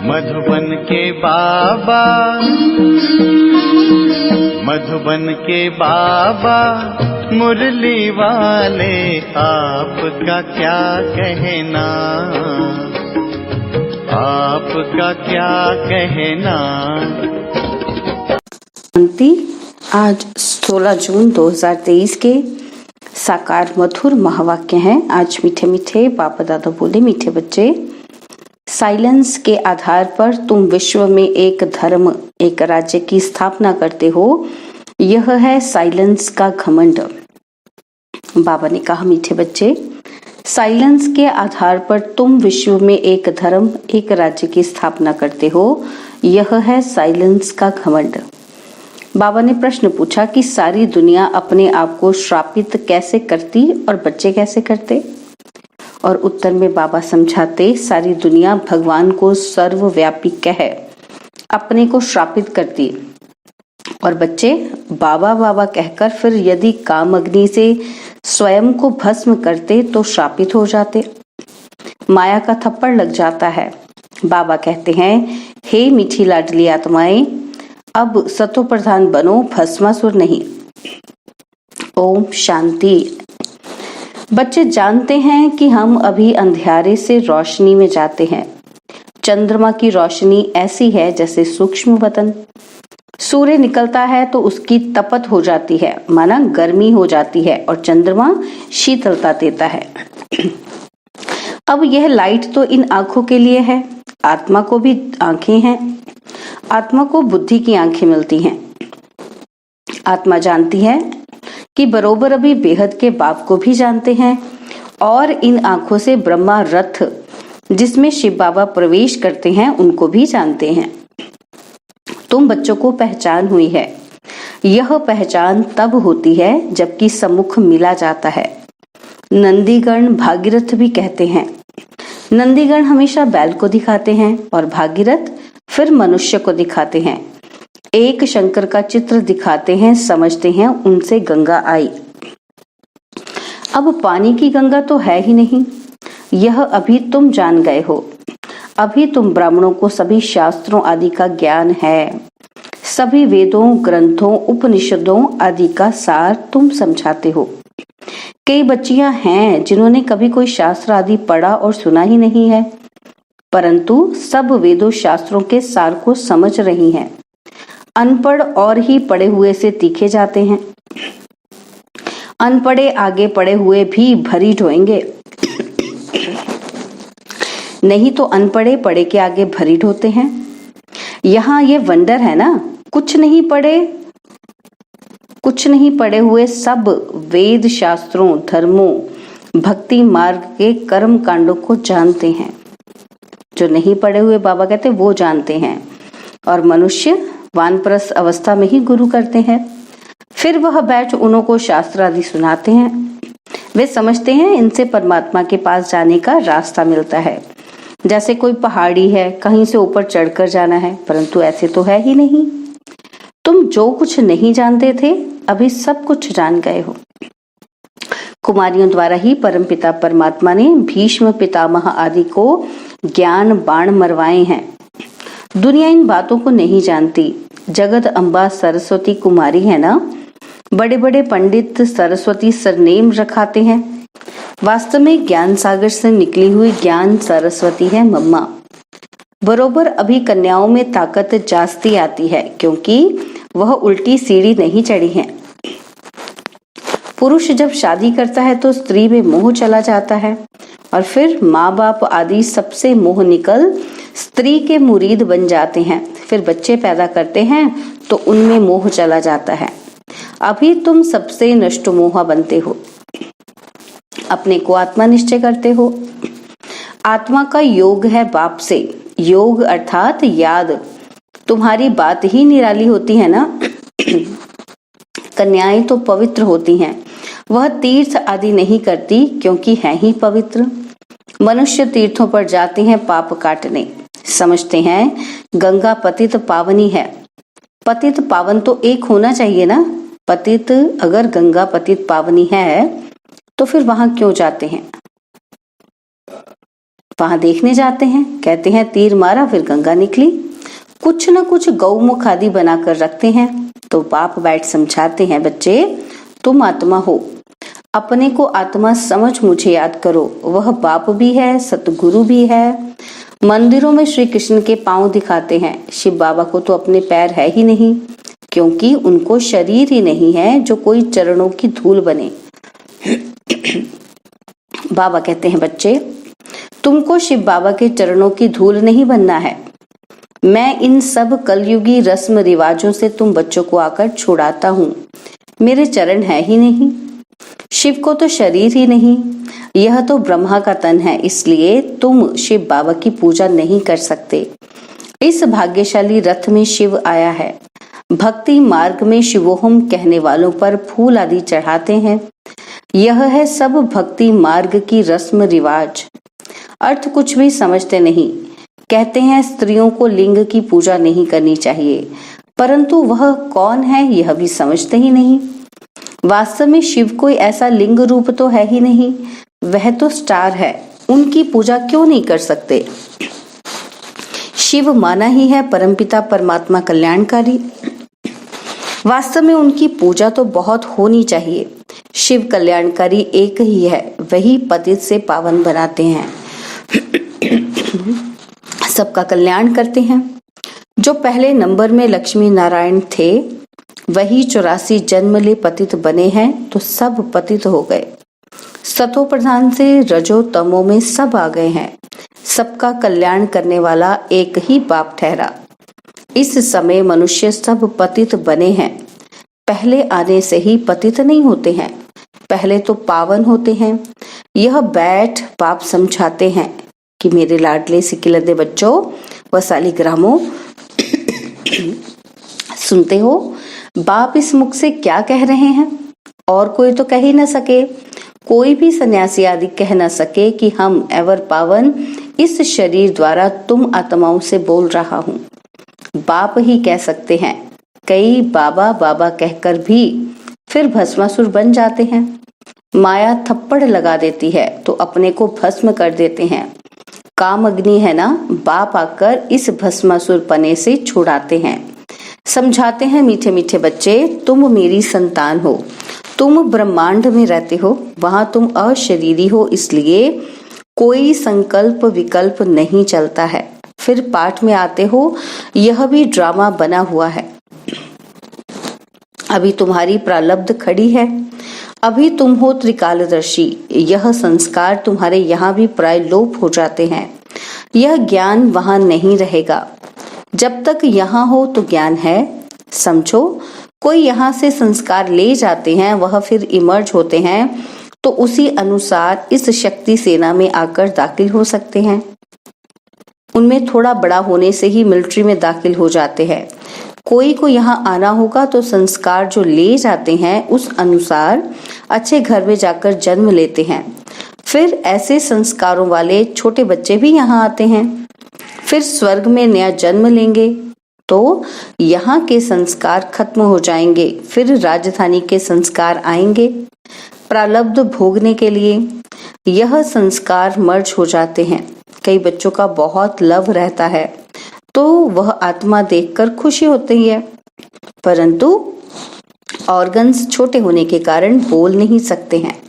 मधुबन के बाबा, मधुबन के बाबा मुरली वाले, आपका क्या कहना, आपका क्या कहना। आज 16 जून 2023 के साकार मधुर महावाक्य हैं। आज मीठे मीठे बाबा दादा बोले, मीठे बच्चे, साइलेंस के आधार पर तुम विश्व में एक धर्म, एक राज्य की स्थापना करते हो। यह है साइलेंस का घमंड। बाबा ने कहा, मीठे बच्चे, साइलेंस के आधार पर तुम विश्व में एक धर्म, एक राज्य की स्थापना करते हो। यह है साइलेंस का घमंड। बाबा ने प्रश्न पूछा कि सारी दुनिया अपने आप को श्रापित कैसे करती और बच्चे कैसे करते। और उत्तर में बाबा समझाते, सारी दुनिया भगवान को सर्वव्यापी कह अपने को श्रापित करती और बच्चे बाबा बाबा कहकर फिर यदि काम अग्नि से स्वयं को भस्म करते तो श्रापित हो जाते। माया का थप्पड़ लग जाता है। बाबा कहते हैं, हे मीठी लाडली आत्माएं, अब सतो प्रधान बनो, भस्मासुर नहीं। ओम शांति। बच्चे जानते हैं कि हम अभी अंधियारे से रोशनी में जाते हैं। चंद्रमा की रोशनी ऐसी है जैसे सूक्ष्म बतन। सूर्य निकलता है तो उसकी तपत हो जाती है, माना गर्मी हो जाती है, और चंद्रमा शीतलता देता है। अब यह लाइट तो इन आंखों के लिए है, आत्मा को भी आंखें हैं। आत्मा को बुद्धि की आंखें मिलती हैं। आत्मा जानती है कि बरोबर अभी बेहद के बाप को भी जानते हैं, और इन आंखों से ब्रह्मा रथ जिसमें शिव बाबा प्रवेश करते हैं उनको भी जानते हैं। तुम बच्चों को पहचान हुई है। यह पहचान तब होती है जबकि सम्मुख मिला जाता है। नंदीगण भागीरथ भी कहते हैं। नंदीगण हमेशा बैल को दिखाते हैं और भागीरथ फिर मनुष्य को दिखाते हैं। एक शंकर का चित्र दिखाते हैं, समझते हैं उनसे गंगा आई। अब पानी की गंगा तो है ही नहीं, यह अभी तुम जान गए हो। अभी तुम ब्राह्मणों को सभी शास्त्रों आदि का ज्ञान है। सभी वेदों, ग्रंथों, उपनिषदों आदि का सार तुम समझाते हो। कई बच्चियां हैं जिन्होंने कभी कोई शास्त्र आदि पढ़ा और सुना ही नहीं है, परंतु सब वेदों शास्त्रों के सार को समझ रही हैं। अनपढ़ और ही पढ़े हुए से तीखे जाते हैं। अनपढ़े आगे पढ़े हुए भी भरी ढोएंगे, नहीं तो अनपढ़े पढ़े के आगे भरी ढोते हैं। यहाँ ये वंडर है ना, कुछ नहीं पढ़े हुए सब वेद शास्त्रों, धर्मों, भक्ति मार्ग के कर्म कांडों को जानते हैं। जो नहीं पढ़े हुए बाबा कहते वो जानते हैं, और मनुष्य वानप्रस्थ अवस्था में ही गुरु करते हैं। फिर वह बैठ उन्हों को शास्त्र आदि सुनाते हैं। वे समझते हैं इनसे परमात्मा के पास जाने का रास्ता मिलता है। जैसे कोई पहाड़ी है, कहीं से ऊपर चढ़कर जाना है, परंतु ऐसे तो है ही नहीं। तुम जो कुछ नहीं जानते थे अभी सब कुछ जान गए हो। कुमारियों द्वारा ही परमपिता परमात्मा ने भीष्म पितामह आदि को ज्ञान बाण मरवाए हैं। दुनिया इन बातों को नहीं जानती। जगत अम्बा सरस्वती कुमारी है ना। बड़े बड़े पंडित सरस्वती सरनेम रखाते हैं। वास्तव में ज्ञान सागर से निकली हुई ज्ञान सरस्वती है मम्मा। बरोबर अभी कन्याओं में ताकत जास्ती आती है, क्योंकि वह उल्टी सीढ़ी नहीं चढ़ी है। पुरुष जब शादी करता है तो स्त्री में मोह चला जाता है, और फिर माँ बाप आदि सबसे मोह निकल स्त्री के मुरीद बन जाते हैं। फिर बच्चे पैदा करते हैं तो उनमें मोह चला जाता है। अभी तुम सबसे नष्ट मोहा बनते हो। अपने को आत्मा निश्चय करते हो। आत्मा का योग है बाप से। योग अर्थात याद। तुम्हारी बात ही निराली होती है ना। कन्याएं तो पवित्र होती हैं। वह तीर्थ आदि नहीं करती क्योंकि है ही पवित्र। मनुष्य तीर्थों पर जाते हैं पाप काटने। समझते हैं गंगा पतित पावनी है। पतित पावन तो एक होना चाहिए ना। पतित अगर गंगा पतित पावनी है तो फिर वहां क्यों जाते हैं। वहां देखने जाते हैं, कहते हैं तीर मारा फिर गंगा निकली। कुछ न कुछ गौमुख आदि बनाकर रखते हैं। तो बाप बैठ समझाते हैं, बच्चे तुम आत्मा हो, अपने को आत्मा समझ मुझे याद करो। वह बाप भी है, सतगुरु भी है। मंदिरों में श्री कृष्ण के पांव दिखाते हैं, शिव बाबा को तो अपने पैर है ही नहीं, क्योंकि उनको शरीर ही नहीं है जो कोई चरणों की धूल बने। बाबा कहते हैं, बच्चे तुमको शिव बाबा के चरणों की धूल नहीं बनना है। मैं इन सब कलयुगी रस्म रिवाजों से तुम बच्चों को आकर छुड़ाता हूँ। मेरे चरण है ही नहीं, शिव को तो शरीर ही नहीं, यह तो ब्रह्मा का तन है, इसलिए तुम शिव बाबा की पूजा नहीं कर सकते। इस भाग्यशाली रथ में शिव आया है। भक्ति मार्ग में शिवोहम कहने वालों पर फूल आदि चढ़ाते हैं। यह है सब भक्ति मार्ग की रस्म रिवाज। अर्थ कुछ भी समझते नहीं। कहते हैं स्त्रियों को लिंग की पूजा नहीं करनी चाहिए, परंतु वह कौन है यह भी समझते ही नहीं। वास्तव में शिव कोई ऐसा लिंग रूप तो है ही नहीं, वह तो स्टार है, उनकी पूजा क्यों नहीं कर सकते। शिव माना ही है परमपिता परमात्मा कल्याणकारी। वास्तव में उनकी पूजा तो बहुत होनी चाहिए। शिव कल्याणकारी एक ही है, वही पतित से पावन बनाते हैं, सबका कल्याण करते हैं। जो पहले नंबर में लक्ष्मी नारायण थे, वही 84 जन्म ले पतित बने हैं, तो सब पतित हो गए। सतो प्रधान से रजो तमो में सब आ गए हैं। सबका कल्याण करने वाला एक ही बाप ठहरा। इस समय मनुष्य सब पतित बने हैं। पहले आने से ही पतित नहीं होते हैं, पहले तो पावन होते हैं। यह बैठ बाप समझाते हैं कि मेरे लाडले सिकिलदे बच्चों व सालिग्रामों, सुनते हो बाप इस मुख से क्या कह रहे हैं? और कोई तो कह ही न सके, कोई भी सन्यासी आदि कह न सके कि हम एवर पावन इस शरीर द्वारा तुम आत्माओं से बोल रहा हूँ। बाप ही कह सकते हैं। कई बाबा बाबा कहकर भी फिर भस्मासुर बन जाते हैं। माया थप्पड़ लगा देती है तो अपने को भस्म कर देते हैं। काम अग्नि है ना, बाप आकर इस भस्मासुर पने से छुड़ाते हैं। समझाते हैं, मीठे मीठे बच्चे तुम मेरी संतान हो, तुम ब्रह्मांड में रहते हो, वहां तुम अशरीरी हो, इसलिए कोई संकल्प विकल्प नहीं चलता है। फिर पाठ में आते हो, यह भी ड्रामा बना हुआ है। अभी तुम्हारी प्रारब्ध खड़ी है, अभी तुम हो त्रिकालदर्शी। यह संस्कार तुम्हारे यहाँ भी प्राय लोप हो जाते हैं। यह ज्ञान वहां नहीं रहेगा। जब तक यहाँ हो तो ज्ञान है, समझो। कोई यहाँ से संस्कार ले जाते हैं, वह फिर इमर्ज होते हैं, तो उसी अनुसार इस शक्ति सेना में आकर दाखिल हो सकते हैं। उनमें थोड़ा बड़ा होने से ही मिलिट्री में दाखिल हो जाते हैं। कोई को यहाँ आना होगा तो संस्कार जो ले जाते हैं उस अनुसार अच्छे घर में जाकर जन्म लेते हैं। फिर ऐसे संस्कारों वाले छोटे बच्चे भी यहाँ आते हैं। फिर स्वर्ग में नया जन्म लेंगे तो यहाँ के संस्कार खत्म हो जाएंगे, फिर राजधानी के संस्कार आएंगे प्रारब्ध भोगने के लिए। यह संस्कार मर्ज हो जाते हैं। कई बच्चों का बहुत लव रहता है तो वह आत्मा देखकर खुशी होती है, परंतु ऑर्गन्स छोटे होने के कारण बोल नहीं सकते हैं।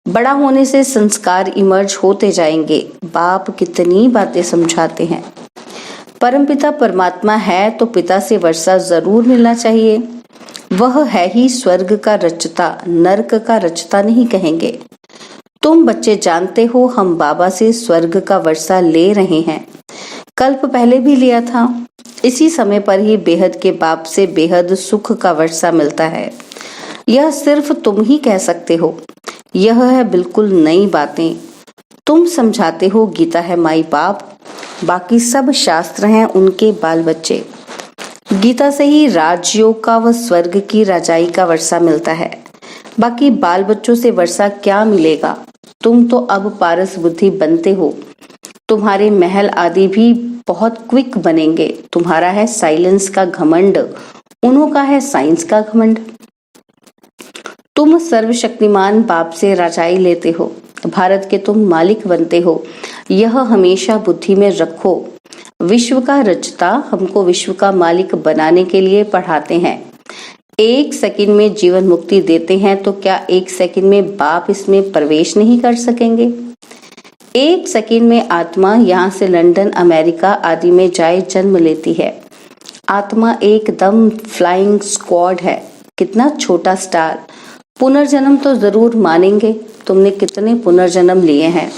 बड़ा होने से संस्कार इमर्ज होते जाएंगे। बाप कितनी बातें समझाते हैं। परमपिता परमात्मा है तो पिता से वर्षा जरूर मिलना चाहिए। वह है ही स्वर्ग का रचता, नरक का रचता नहीं कहेंगे। तुम बच्चे जानते हो हम बाबा से स्वर्ग का वर्षा ले रहे हैं। कल्प पहले भी लिया था। इसी समय पर ही बेहद के बाप से बेहद सुख का वर्षा मिलता है। यह सिर्फ तुम ही कह सकते हो। यह है बिल्कुल नई बातें। तुम समझाते हो, गीता है माई बाप, बाकी सब शास्त्र हैं उनके बाल बच्चे। गीता से ही राजयोग का व स्वर्ग की राजाई का वर्षा मिलता है। बाकी बाल बच्चों से वर्षा क्या मिलेगा? तुम तो अब पारस बुद्धि बनते हो। तुम्हारे महल आदि भी बहुत क्विक बनेंगे। तुम्हारा है साइलेंस का घमंड, उन्हों का है साइंस का घमंड। तुम सर्वशक्तिमान बाप से राजाई लेते हो, भारत के तुम मालिक बनते हो। यह हमेशा बुद्धि में रखो। विश्व का रचता हमको विश्व का मालिक बनाने के लिए पढ़ाते हैं। 1 सेकंड में जीवन मुक्ति देते हैं, तो क्या 1 सेकंड में बाप इसमें प्रवेश नहीं कर सकेंगे? 1 सेकंड में आत्मा यहाँ से लंदन, अमेरिका आदि में जाए जन्म लेती है। आत्मा एकदम फ्लाइंग स्क्वाड है। कितना छोटा स्टार। पुनर्जन्म तो जरूर मानेंगे। तुमने कितने पुनर्जन्म लिए हैं?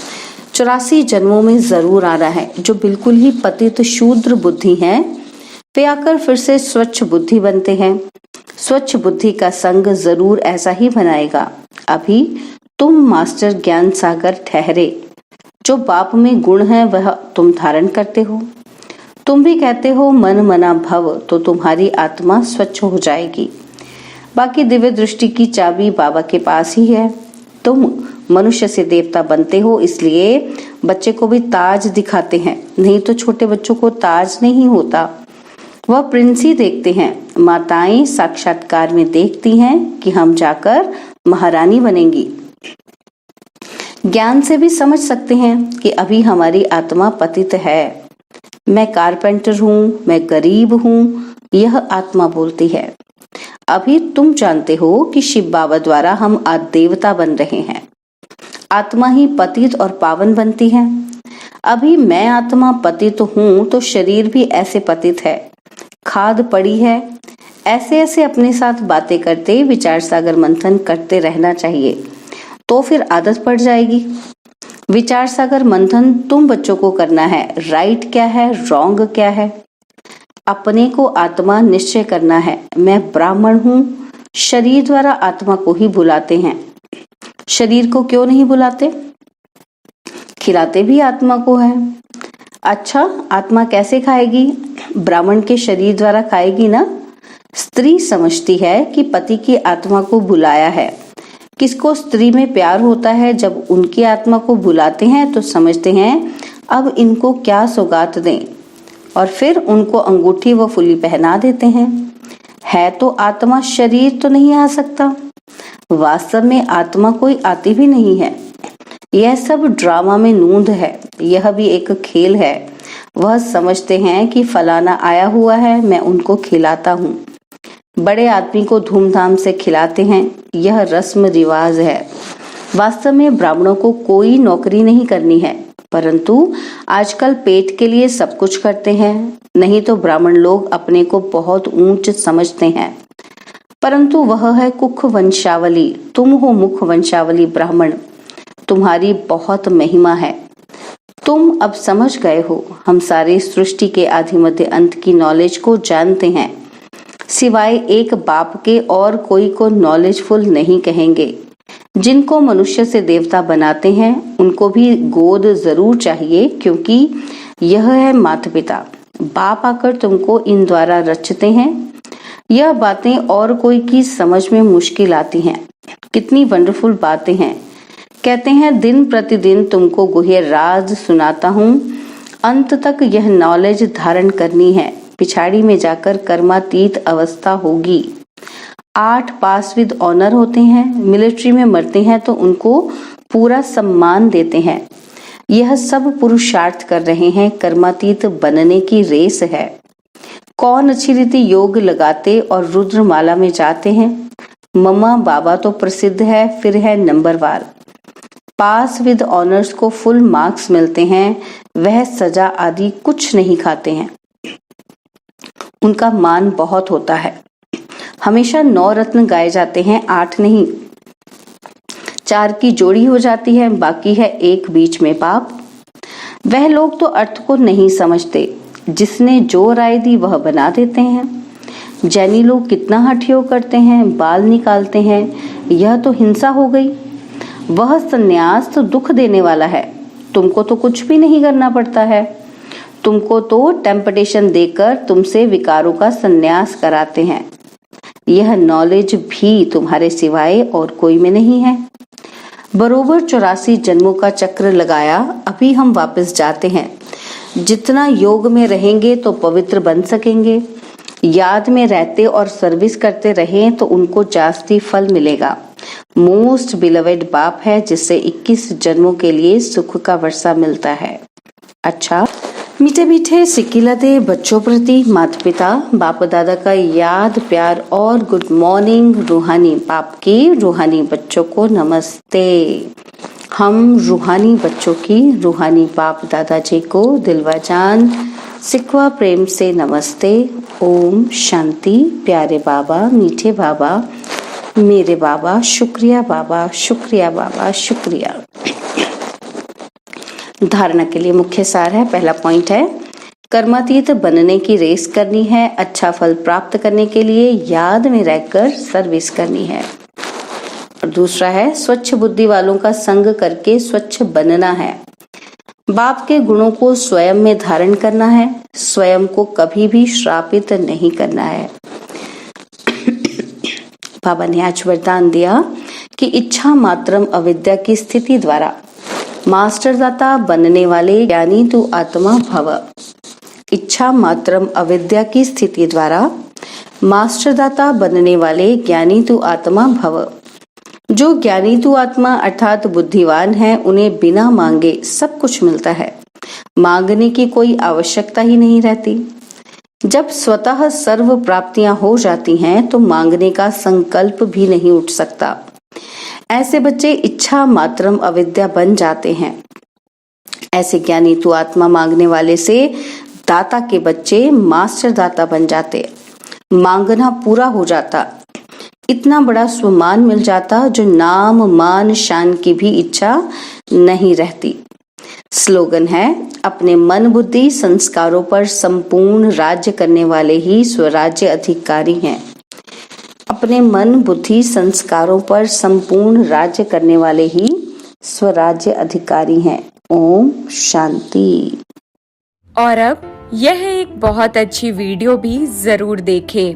84 जन्मों में जरूर आना है। जो बिल्कुल ही पतित शूद्र बुद्धि हैं, वे आकर फिर से स्वच्छ बुद्धि बनते हैं। स्वच्छ बुद्धि का संग जरूर ऐसा ही बनाएगा। अभी तुम मास्टर ज्ञान सागर ठहरे। जो बाप में गुण है वह तुम धारण करते हो। तुम भी कहते हो मन मना भव, तो तुम्हारी आत्मा स्वच्छ हो जाएगी। बाकी दिव्य दृष्टि की चाबी बाबा के पास ही है। तुम मनुष्य से देवता बनते हो, इसलिए बच्चे को भी ताज दिखाते हैं, नहीं तो छोटे बच्चों को ताज नहीं होता, वह प्रिंस ही देखते हैं। माताएं साक्षात्कार में देखती हैं कि हम जाकर महारानी बनेंगी। ज्ञान से भी समझ सकते हैं कि अभी हमारी आत्मा पतित है। मैं कारपेंटर हूँ, मैं गरीब हूँ, यह आत्मा बोलती है। अभी तुम जानते हो कि शिव बाबा द्वारा हम आज देवता बन रहे हैं। आत्मा ही पतित और पावन बनती है। अभी मैं आत्मा पतित हूँ, तो शरीर भी ऐसे पतित है, खाद पड़ी है। ऐसे ऐसे अपने साथ बातें करते विचार सागर मंथन करते रहना चाहिए, तो फिर आदत पड़ जाएगी। विचार सागर मंथन तुम बच्चों को करना है। राइट क्या है, रॉन्ग क्या है, अपने को आत्मा निश्चय करना है। मैं ब्राह्मण हूँ। शरीर द्वारा आत्मा को ही बुलाते हैं। शरीर को क्यों नहीं बुलाते? खिलाते भी आत्मा को है। अच्छा, आत्मा कैसे खाएगी? ब्राह्मण के शरीर द्वारा खाएगी ना। स्त्री समझती है कि पति की आत्मा को बुलाया है। किसको स्त्री में प्यार होता है? जब उनकी आत्मा को बुलाते हैं तो समझते हैं अब इनको क्या सौगात दें, और फिर उनको अंगूठी व फुली पहना देते हैं। है तो आत्मा, शरीर तो नहीं आ सकता। वास्तव में आत्मा कोई आती भी नहीं है। यह सब ड्रामा में नूंद है। यह भी एक खेल है। वह समझते हैं कि फलाना आया हुआ है, मैं उनको खिलाता हूँ। बड़े आदमी को धूमधाम से खिलाते हैं, यह रस्म रिवाज है। वास्तव में ब्राह्मणों को कोई नौकरी नहीं करनी है, परंतु आजकल पेट के लिए सब कुछ करते हैं। नहीं तो ब्राह्मण लोग अपने को बहुत ऊंच समझते हैं, परंतु वह है कुख वंशावली। तुम हो मुख वंशावली ब्राह्मण। तुम्हारी बहुत महिमा है। तुम अब समझ गए हो। हम सारे सृष्टि के आदि मध्य अंत की नॉलेज को जानते हैं। सिवाय एक बाप के और कोई को नॉलेजफुल नहीं कहेंगे। जिनको मनुष्य से देवता बनाते हैं उनको भी गोद जरूर चाहिए, क्योंकि यह है माता पिता। बाप आकर तुमको इन द्वारा रचते हैं। यह बातें और कोई की समझ में मुश्किल आती हैं। कितनी वंडरफुल बातें हैं। कहते हैं दिन प्रतिदिन तुमको गुह्य राज सुनाता हूँ। अंत तक यह नॉलेज धारण करनी है। पिछाड़ी में जाकर कर्मातीत अवस्था होगी। 8 पास विद ऑनर होते हैं। मिलिट्री में मरते हैं तो उनको पूरा सम्मान देते हैं। यह सब पुरुषार्थ कर रहे हैं। कर्मातीत बनने की रेस है। कौन अच्छी रीति योग लगाते और रुद्रमाला में जाते हैं? मम्मा बाबा तो प्रसिद्ध है, फिर है नंबरवार। पास विद ऑनर्स को फुल मार्क्स मिलते हैं। वह सजा आदि कुछ नहीं खाते हैं। उनका मान बहुत होता है। हमेशा 9 रत्न गाए जाते हैं, 8 नहीं। 4 की जोड़ी हो जाती है, बाकी है एक बीच में पाप। वह लोग तो अर्थ को नहीं समझते। जिसने जो राय दी वह बना देते हैं। जैनी लोग कितना हठयोग करते हैं, बाल निकालते हैं। यह तो हिंसा हो गई। वह सन्यास तो दुख देने वाला है। तुमको तो कुछ भी नहीं करना पड़ता है। तुमको तो टेम्पटेशन देकर तुमसे विकारों का सन्यास कराते हैं। यह नॉलेज भी तुम्हारे सिवाय और कोई में नहीं है। बरोबर 84 जन्मों का चक्र लगाया। अभी हम वापस जाते हैं। जितना योग में रहेंगे तो पवित्र बन सकेंगे। याद में रहते और सर्विस करते रहें तो उनको जास्ती फल मिलेगा। मोस्ट बिलवेड बाप है जिससे 21 जन्मों के लिए सुख का वर्षा मिलता है। अच्छा, मीठे मीठे सिक्किलते बच्चों प्रति माता पिता बाप दादा का याद प्यार और गुड मॉर्निंग। रूहानी बाप की रूहानी बच्चों को नमस्ते। हम रूहानी बच्चों की रूहानी बाप दादाजी को दिलवा जान सिकवा प्रेम से नमस्ते। ओम शांति। प्यारे बाबा, मीठे बाबा, मेरे बाबा, शुक्रिया बाबा, शुक्रिया बाबा, शुक्रिया। धारणा के लिए मुख्य सार है। पहला पॉइंट है कर्मातीत बनने की रेस करनी है। अच्छा फल प्राप्त करने के लिए याद में रहकर सर्विस करनी है। और दूसरा है स्वच्छ बुद्धि वालों का संग करके स्वच्छ बनना है। बाप के गुणों को स्वयं में धारण करना है। स्वयं को कभी भी श्रापित नहीं करना है। बाबा ने आज वरदान दिया कि इच्छा मात्रम अविद्या की स्थिति द्वारा मास्टर दाता बनने वाले ज्ञानी तू आत्मा भव। इच्छा मात्रम अविद्या की स्थिति द्वारा मास्टर दाता बनने वाले ज्ञानी तू आत्मा भव। जो ज्ञानी तू आत्मा अर्थात बुद्धिवान है उन्हें बिना मांगे सब कुछ मिलता है। मांगने की कोई आवश्यकता ही नहीं रहती। जब स्वतः सर्व प्राप्तियां हो जाती हैं तो मांगने का संकल्प भी नहीं उठ सकता। ऐसे बच्चे इच्छा मात्रम अविद्या बन जाते हैं। ऐसे ज्ञानी तू आत्मा मांगने वाले से दाता के बच्चे मास्टर दाता बन जाते। मांगना पूरा हो जाता। इतना बड़ा स्वमान मिल जाता जो नाम मान शान की भी इच्छा नहीं रहती। स्लोगन है अपने मन बुद्धि संस्कारों पर संपूर्ण राज्य करने वाले ही स्वराज्य अधिकारी हैं। अपने मन बुद्धि संस्कारों पर संपूर्ण राज्य करने वाले ही स्वराज्य अधिकारी हैं। ओम शांति। और अब यह एक बहुत अच्छी वीडियो भी जरूर देखें।